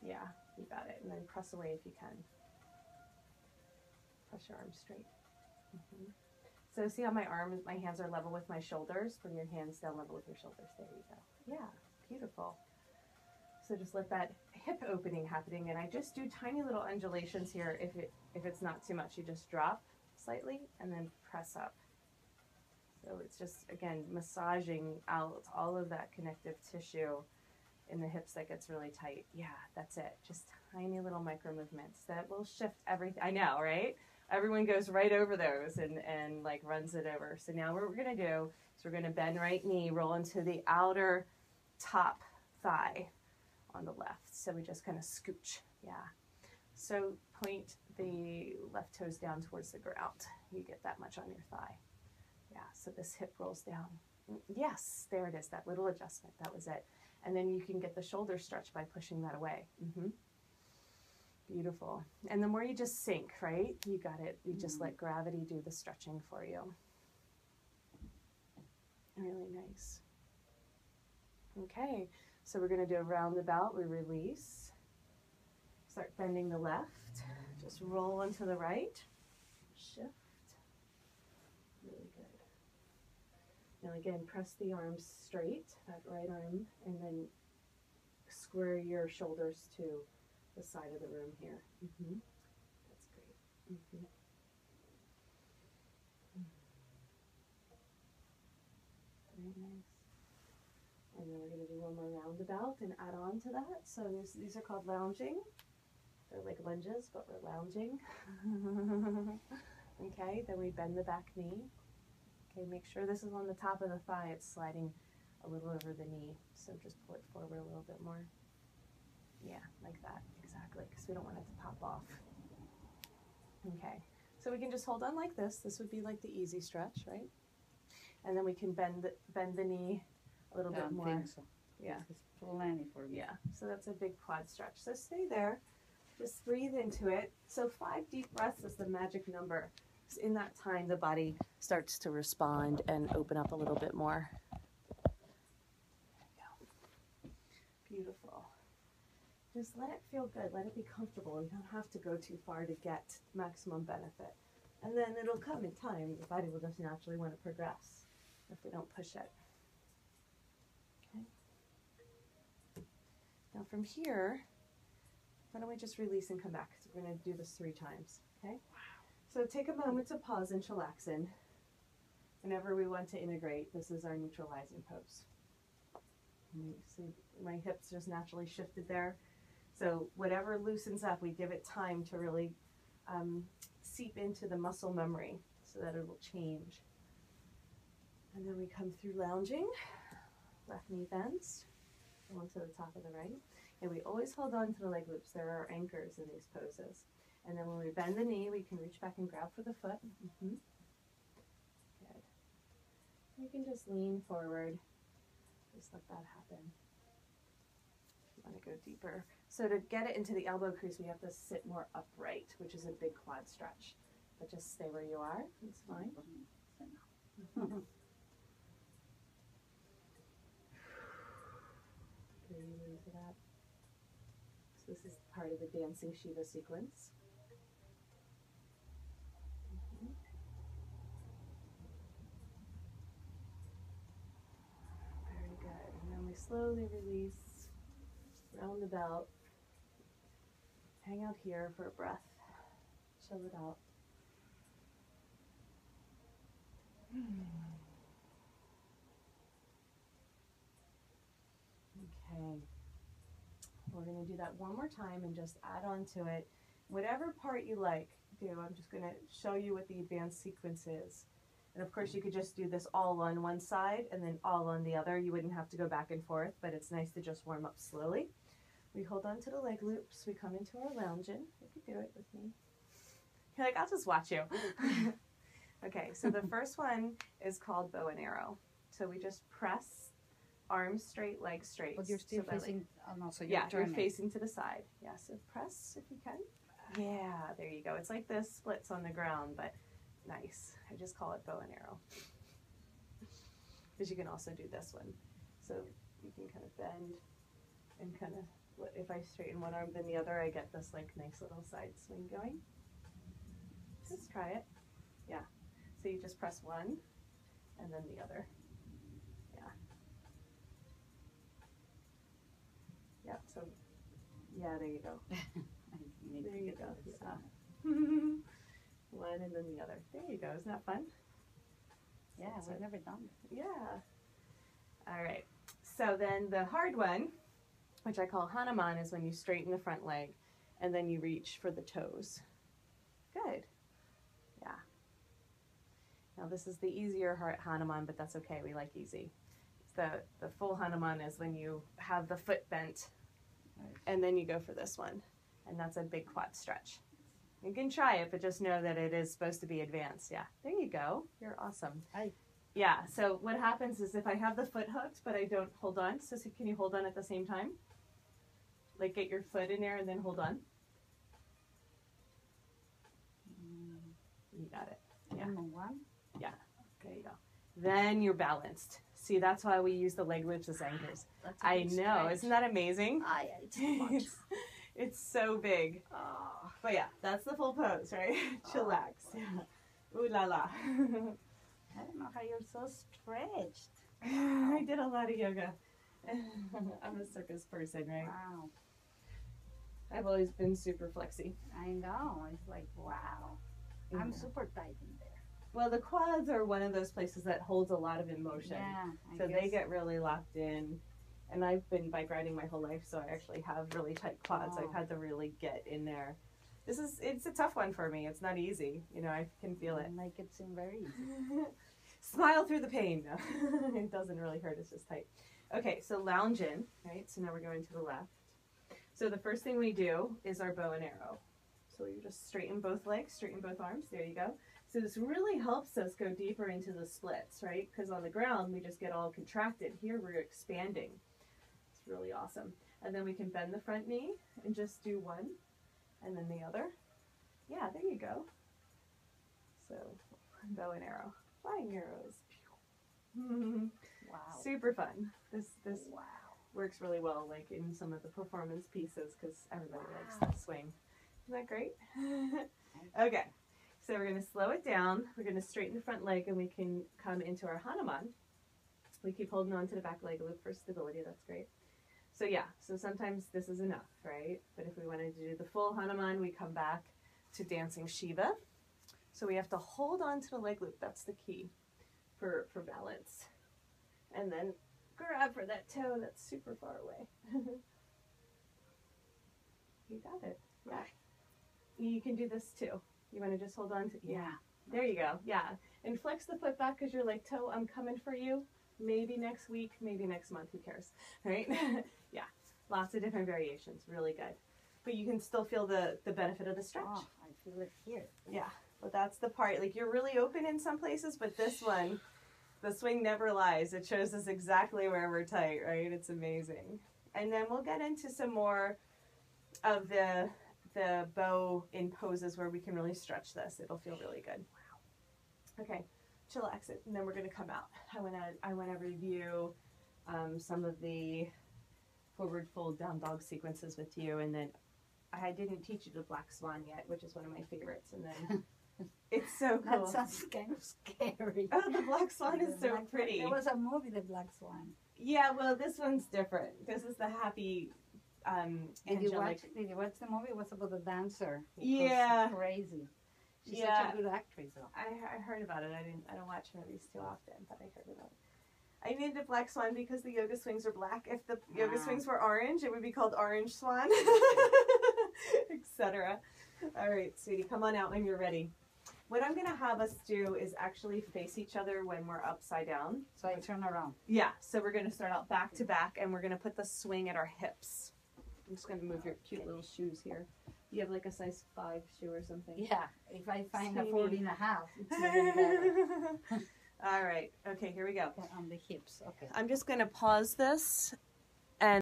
Yeah, you got it. And then press away if you can. Press your arms straight. So see how my hands are level with my shoulders? Bring your hands down level with your shoulders. There you go. Yeah, beautiful. So just let that hip opening happening, and I just do tiny little undulations here. If it's not too much, you just drop slightly and then press up. So it's just, again, massaging out all of that connective tissue in the hips that gets really tight. Yeah, that's it. Just tiny little micro movements that will shift everything. I know, right? Everyone goes right over those and like runs it over. So now what we're going to do is we're going to bend right knee, roll into the outer top thigh on the left. So we just kind of scooch. Yeah. So point the left toes down towards the ground. You get that much on your thigh. Yeah. So this hip rolls down. Yes, there it is. That little adjustment. That was it. And then you can get the shoulder stretch by pushing that away. Beautiful. And the more you just sink, right? You got it. You just let gravity do the stretching for you. Really nice. Okay. So we're going to do a roundabout. We release. Start bending the left. Just roll into the right. Shift. Really good. Now again, press the arms straight, that right arm, and then square your shoulders to the side of the room here. That's great. Very nice. And then we're going to do one more roundabout and add on to that. So these are called lounging. They're like lunges, but we're lounging. Okay, then we bend the back knee. Okay, make sure this is on the top of the thigh. It's sliding a little over the knee. So just pull it forward a little bit more. Yeah, like that, exactly, because we don't want it to pop off. Okay, so we can just hold on like this. This would be like the easy stretch, right? And then we can bend the knee a little bit more. So. Yeah. It's plenty for me. Yeah, so that's a big quad stretch. So stay there. Just breathe into it. So 5 deep breaths is the magic number. So in that time, the body starts to respond and open up a little bit more. There you go. Beautiful. Just let it feel good. Let it be comfortable. You don't have to go too far to get maximum benefit. And then it'll come in time. The body will just naturally want to progress if we don't push it. Okay. Now from here, why don't we just release and come back? So we're going to do this 3 times. Okay. Wow. So take a moment to pause and chillax in. Whenever we want to integrate, this is our neutralizing pose. And you see my hips just naturally shifted there. So whatever loosens up, we give it time to really seep into the muscle memory so that it will change. And then we come through lounging, left knee bends, onto the top of the right. And we always hold on to the leg loops. There are anchors in these poses. And then when we bend the knee, we can reach back and grab for the foot. Good. You can just lean forward. Just let that happen. If you want to go deeper. So to get it into the elbow crease, we have to sit more upright, which is a big quad stretch. But just stay where you are. It's fine. Breathe into that. So this is part of the dancing Shiva sequence. Very good. And then we slowly release, roundabout. Hang out here for a breath. Chill it out. Okay. We're going to do that one more time and just add on to it. Whatever part you like, do. I'm just going to show you what the advanced sequence is. And of course you could just do this all on one side and then all on the other. You wouldn't have to go back and forth, but it's nice to just warm up slowly. We hold on to the leg loops. We come into our lounging. You could do it with me. You're like, I'll just watch you. Okay, so the first one is called bow and arrow. So we just press, arms straight, legs straight. But you're still so facing, no, so you're facing to the side. Yeah, so press if you can. Yeah, there you go. It's like this splits on the ground, but nice. I just call it bow and arrow. Because you can also do this one. So you can kind of bend and kind of if I straighten one arm then the other, I get this like nice little side swing going. Just try it. Yeah. So you just press one and then the other. Yeah. Yeah. So yeah, there you go. There you go. Yeah. One and then the other. There you go. Isn't that fun? Yeah, That's we've it. never done it. Yeah. All right. So then the hard one, which I call Hanuman, is when you straighten the front leg and then you reach for the toes. Good. Yeah. Now this is the easier Hanuman, but that's okay. We like easy. The full Hanuman is when you have the foot bent and then you go for this one. And that's a big quad stretch. You can try it, but just know that it is supposed to be advanced. Yeah. There you go. You're awesome. Hi. Yeah, so what happens is if I have the foot hooked, but I don't hold on, so can you hold on at the same time? Like get your foot in there and then hold on. You got it. Yeah. One. Yeah, there you go. Then you're balanced. See, that's why we use the leg loops as anchors. That's a I good know, stretch. isn't that amazing? Ah, yeah, it's too much. It's so big. Oh, But yeah, that's the full pose, right? Chillax. Yeah. Ooh la la. I don't know how you're so stretched. I did a lot of yoga. I'm a circus person, right? Wow. I've always been super flexy. I know. It's like, wow. I'm Yeah. super tight in there. Well, the quads are one of those places that holds a lot of emotion. Yeah. I So guess. they get really locked in. And I've been bike riding my whole life, so I actually have really tight quads. Oh. I've had to really get in there. It's a tough one for me. It's not easy. You know, I can feel it. Make it seem very easy. Smile through the pain. No, it doesn't really hurt. It's just tight. Okay, so lounge in, right? So now we're going to the left. So the first thing we do is our bow and arrow. So you just straighten both legs, straighten both arms. There you go. So this really helps us go deeper into the splits, right? Because on the ground, we just get all contracted. Here, we're expanding. It's really awesome. And then we can bend the front knee and just do one and then the other. Yeah, there you go. So bow and arrow. Flying arrows. Wow. Super fun. This Wow. works really well, like in some of the performance pieces, because everybody likes that swing. Isn't that great? Okay, so we're going to slow it down. We're going to straighten the front leg, and we can come into our Hanuman. We keep holding on to the back leg loop for stability. That's great. So yeah, so sometimes this is enough, right? But if we wanted to do the full Hanuman, we come back to dancing Shiva. So we have to hold on to the leg loop. That's the key for balance. And then grab for that toe that's super far away. You got it. Yeah. You can do this too. You want to just hold on to, yeah. There you go. Yeah. And flex the foot back because you're like, toe, I'm coming for you. Maybe next week, maybe next month. Who cares? Right? Yeah. Lots of different variations. Really good. But you can still feel the benefit of the stretch. Oh, I feel it here. Yeah. But that's the part. Like, you're really open in some places, but this one, the swing never lies. It shows us exactly where we're tight, right? It's amazing. And then we'll get into some more of the bow in poses where we can really stretch this. It'll feel really good. Wow. Okay, chillax it, and then we're going to come out. I want to review some of the forward fold down dog sequences with you, and then I didn't teach you the Black Swan yet, which is one of my favorites, and then it's so cool. That sounds kind of scary. Oh, the Black Swan is The so Black- pretty. There was a movie, The Black Swan. Yeah, well, this one's different. This is the happy, Did you angelic. watch the movie? It was about the dancer. It Yeah. was crazy. She's Yeah. such a good actress, though. I heard about it. I don't watch movies too often, but I heard about it. I named it Black Swan because the yoga swings are black. If the yoga Wow. swings were orange, it would be called Orange Swan, etc. All right, sweetie, come on out when you're ready. What I'm going to have us do is actually face each other when we're upside down. So I turn around. Yeah, so we're going to start out back to back, and we're going to put the swing at our hips. I'm just going to move your cute little shoes here. You have like a size 5 shoe or something? Yeah, if I find a Teeny. 40 and a half, it's even better. All right. Okay, here we go. Okay, on the hips. Okay. I'm just going to pause this